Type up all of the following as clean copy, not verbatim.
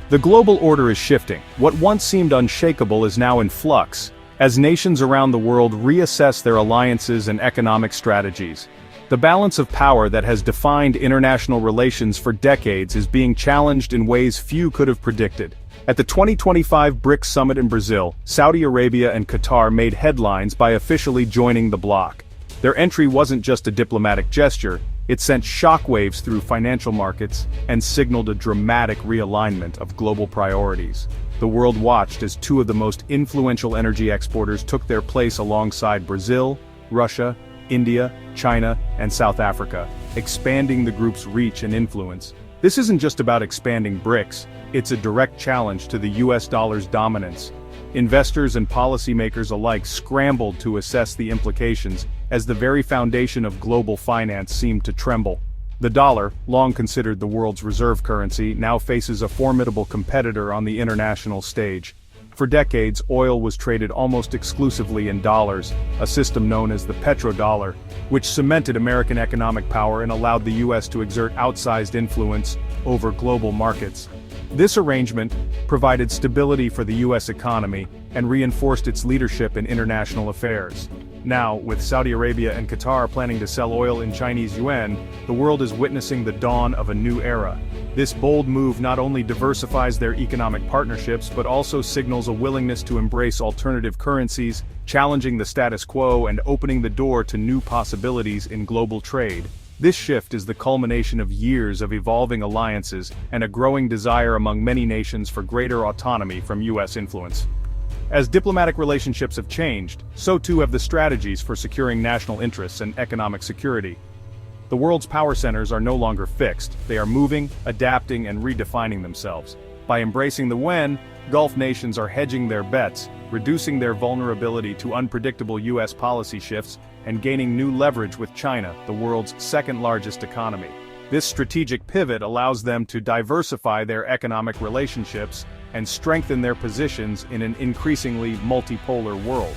The global order is shifting. What once seemed unshakable is now in flux, as nations around the world reassess their alliances and economic strategies. The balance of power that has defined international relations for decades is being challenged in ways few could have predicted. At the 2025 BRICS summit in Brazil, Saudi Arabia and Qatar made headlines by officially joining the bloc. Their entry wasn't just a diplomatic gesture, it sent shockwaves through financial markets and signaled a dramatic realignment of global priorities. The world watched as two of the most influential energy exporters took their place alongside Brazil, Russia, India, China, and South Africa, expanding the group's reach and influence. This isn't just about expanding BRICS, it's a direct challenge to the US dollar's dominance. Investors and policymakers alike scrambled to assess the implications, as the very foundation of global finance seemed to tremble. The dollar, long considered the world's reserve currency, now faces a formidable competitor on the international stage. For decades, oil was traded almost exclusively in dollars, a system known as the Petrodollar, which cemented American economic power and allowed the US to exert outsized influence over global markets. This arrangement provided stability for the US economy and reinforced its leadership in international affairs. Now, with Saudi Arabia and Qatar planning to sell oil in Chinese yuan, the world is witnessing the dawn of a new era. This bold move not only diversifies their economic partnerships but also signals a willingness to embrace alternative currencies, challenging the status quo and opening the door to new possibilities in global trade. This shift is the culmination of years of evolving alliances and a growing desire among many nations for greater autonomy from US influence. As diplomatic relationships have changed, so too have the strategies for securing national interests and economic security. The world's power centers are no longer fixed, they are moving, adapting, and redefining themselves. By embracing the when, Gulf nations are hedging their bets, reducing their vulnerability to unpredictable US policy shifts, and gaining new leverage with China, the world's second-largest economy. This strategic pivot allows them to diversify their economic relationships and strengthen their positions in an increasingly multipolar world.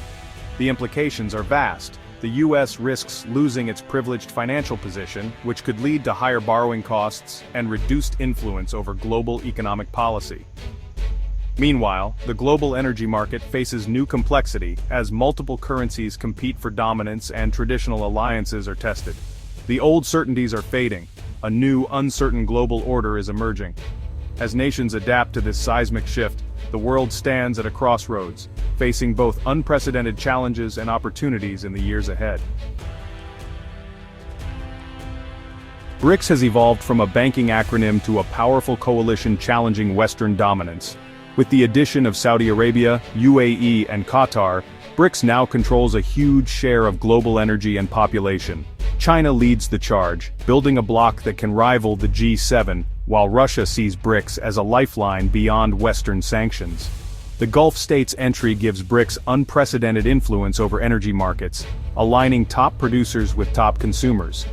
The implications are vast. The US risks losing its privileged financial position, which could lead to higher borrowing costs and reduced influence over global economic policy. Meanwhile, the global energy market faces new complexity as multiple currencies compete for dominance and traditional alliances are tested. The old certainties are fading. A new, uncertain global order is emerging. As nations adapt to this seismic shift, the world stands at a crossroads, facing both unprecedented challenges and opportunities in the years ahead. BRICS has evolved from a banking acronym to a powerful coalition challenging Western dominance. With the addition of Saudi Arabia, UAE, and Qatar, BRICS now controls a huge share of global energy and population. China leads the charge, building a bloc that can rival the G7, while Russia sees BRICS as a lifeline beyond Western sanctions. The Gulf states' entry gives BRICS unprecedented influence over energy markets, aligning top producers with top consumers.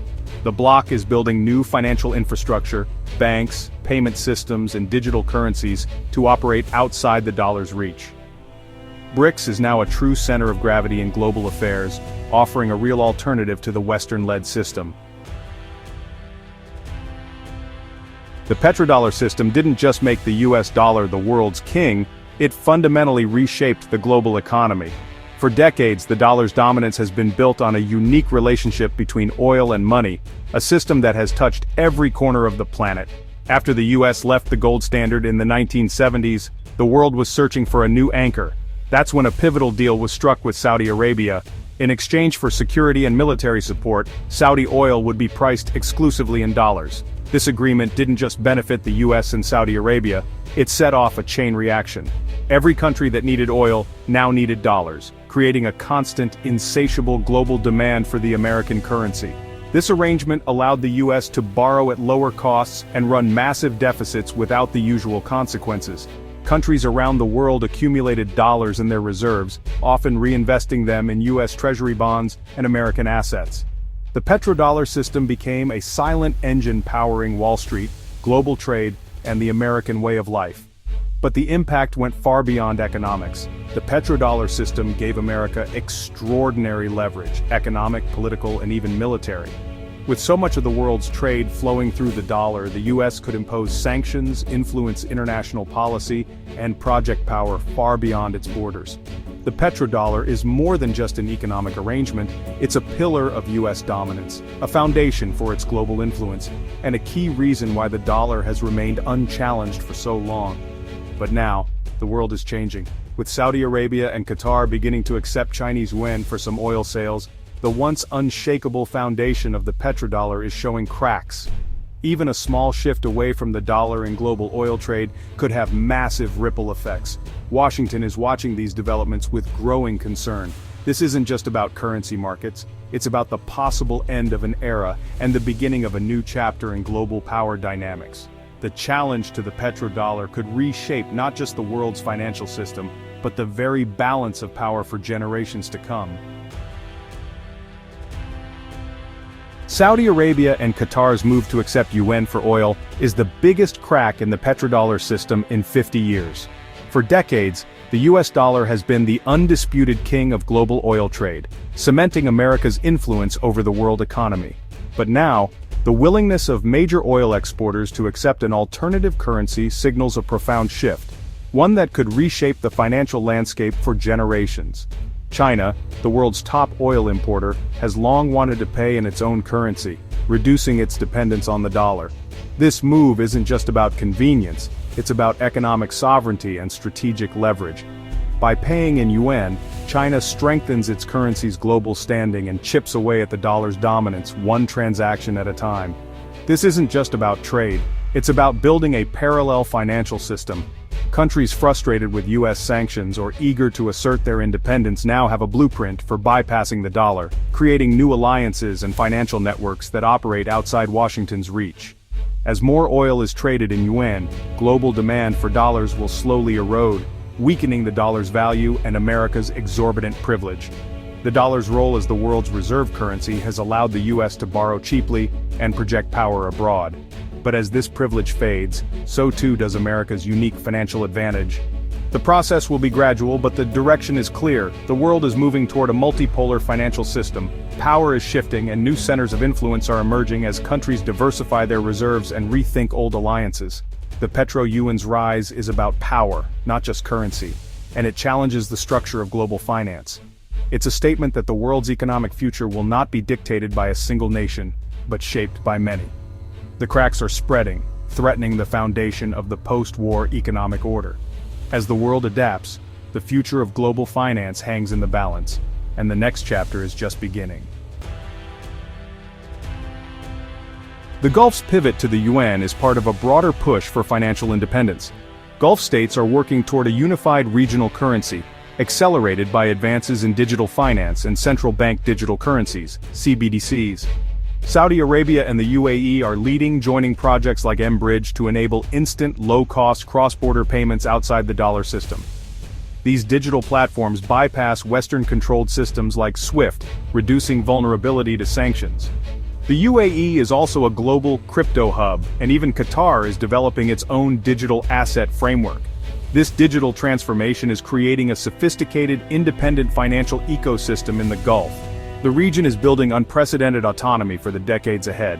The bloc is building new financial infrastructure, banks, payment systems, and digital currencies to operate outside the dollar's reach. BRICS is now a true center of gravity in global affairs, offering a real alternative to the Western-led system. The petrodollar system didn't just make the US dollar the world's king, it fundamentally reshaped the global economy. For decades, the dollar's dominance has been built on a unique relationship between oil and money, a system that has touched every corner of the planet. After the US left the gold standard in the 1970s, the world was searching for a new anchor. That's when a pivotal deal was struck with Saudi Arabia. In exchange for security and military support, Saudi oil would be priced exclusively in dollars. This agreement didn't just benefit the US and Saudi Arabia, it set off a chain reaction. Every country that needed oil now needed dollars, creating a constant, insatiable global demand for the American currency. This arrangement allowed the US to borrow at lower costs and run massive deficits without the usual consequences. Countries around the world accumulated dollars in their reserves, often reinvesting them in US Treasury bonds and American assets. The petrodollar system became a silent engine powering Wall Street, global trade, and the American way of life. But the impact went far beyond economics. The petrodollar system gave America extraordinary leverage, economic, political, and even military. With so much of the world's trade flowing through the dollar, the US could impose sanctions, influence international policy, and project power far beyond its borders. The petrodollar is more than just an economic arrangement, it's a pillar of US dominance, a foundation for its global influence, and a key reason why the dollar has remained unchallenged for so long. But now, the world is changing. With Saudi Arabia and Qatar beginning to accept Chinese yuan for some oil sales, the once unshakable foundation of the petrodollar is showing cracks. Even a small shift away from the dollar in global oil trade could have massive ripple effects. Washington is watching these developments with growing concern. This isn't just about currency markets, it's about the possible end of an era and the beginning of a new chapter in global power dynamics. The challenge to the petrodollar could reshape not just the world's financial system, but the very balance of power for generations to come. Saudi Arabia and Qatar's move to accept yuan for oil is the biggest crack in the petrodollar system in 50 years. For decades, the US dollar has been the undisputed king of global oil trade, cementing America's influence over the world economy. But now, the willingness of major oil exporters to accept an alternative currency signals a profound shift, one that could reshape the financial landscape for generations. China, the world's top oil importer, has long wanted to pay in its own currency, reducing its dependence on the dollar. This move isn't just about convenience, it's about economic sovereignty and strategic leverage. By paying in yuan, China strengthens its currency's global standing and chips away at the dollar's dominance one transaction at a time. This isn't just about trade, it's about building a parallel financial system. Countries frustrated with US sanctions or eager to assert their independence now have a blueprint for bypassing the dollar, creating new alliances and financial networks that operate outside Washington's reach. As more oil is traded in yuan, global demand for dollars will slowly erode, weakening the dollar's value and America's exorbitant privilege. The dollar's role as the world's reserve currency has allowed the US to borrow cheaply and project power abroad. But as this privilege fades, so too does America's unique financial advantage. The process will be gradual, but the direction is clear. The world is moving toward a multipolar financial system. Power is shifting and new centers of influence are emerging as countries diversify their reserves and rethink old alliances. The petro-yuan's rise is about power, not just currency, and it challenges the structure of global finance. It's a statement that the world's economic future will not be dictated by a single nation, but shaped by many. The cracks are spreading, threatening the foundation of the post-war economic order. As the world adapts, the future of global finance hangs in the balance, and the next chapter is just beginning. The Gulf's pivot to the yuan is part of a broader push for financial independence. Gulf states are working toward a unified regional currency, accelerated by advances in digital finance and central bank digital currencies, CBDCs. Saudi Arabia and the UAE are leading, joining projects like mBridge to enable instant, low-cost cross-border payments outside the dollar system. These digital platforms bypass Western-controlled systems like SWIFT, reducing vulnerability to sanctions. The UAE is also a global crypto hub, and even Qatar is developing its own digital asset framework. This digital transformation is creating a sophisticated, independent financial ecosystem in the Gulf. The region is building unprecedented autonomy for the decades ahead.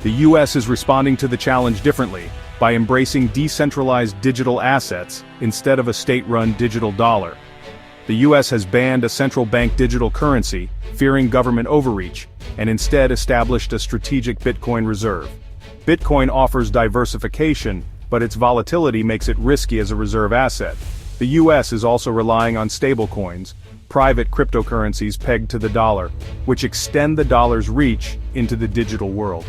The US is responding to the challenge differently, by embracing decentralized digital assets instead of a state-run digital dollar. The US has banned a central bank digital currency, fearing government overreach, and instead established a strategic Bitcoin reserve. Bitcoin offers diversification, but its volatility makes it risky as a reserve asset. The US is also relying on stablecoins, private cryptocurrencies pegged to the dollar, which extend the dollar's reach into the digital world.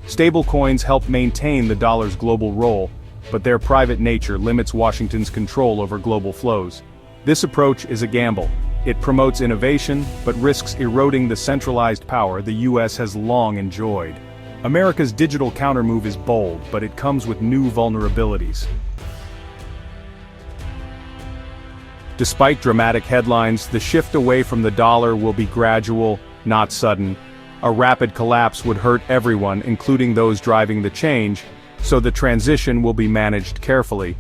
Stablecoins help maintain the dollar's global role, but their private nature limits Washington's control over global flows. This approach is a gamble. It promotes innovation, but risks eroding the centralized power the US has long enjoyed. America's digital countermove is bold, but it comes with new vulnerabilities. Despite dramatic headlines, the shift away from the dollar will be gradual, not sudden. A rapid collapse would hurt everyone, including those driving the change, so the transition will be managed carefully.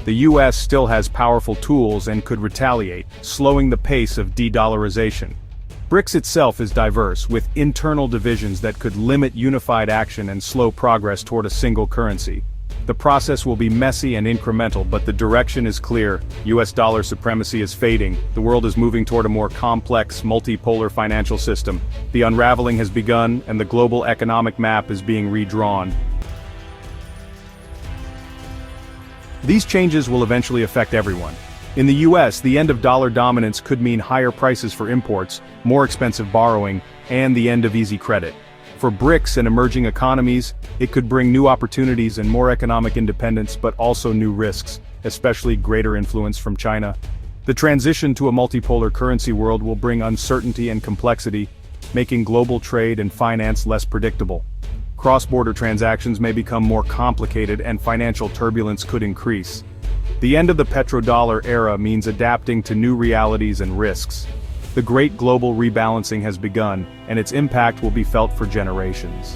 The US still has powerful tools and could retaliate, slowing the pace of de-dollarization. BRICS itself is diverse, with internal divisions that could limit unified action and slow progress toward a single currency. The process will be messy and incremental, but the direction is clear. US dollar supremacy is fading. The world is moving toward a more complex, multipolar financial system. The unraveling has begun, and the global economic map is being redrawn. These changes will eventually affect everyone. In the US, the end of dollar dominance could mean higher prices for imports, more expensive borrowing, and the end of easy credit. For BRICS and emerging economies, it could bring new opportunities and more economic independence, but also new risks, especially greater influence from China. The transition to a multipolar currency world will bring uncertainty and complexity, making global trade and finance less predictable. Cross-border transactions may become more complicated and financial turbulence could increase. The end of the petrodollar era means adapting to new realities and risks. The great global rebalancing has begun, and its impact will be felt for generations.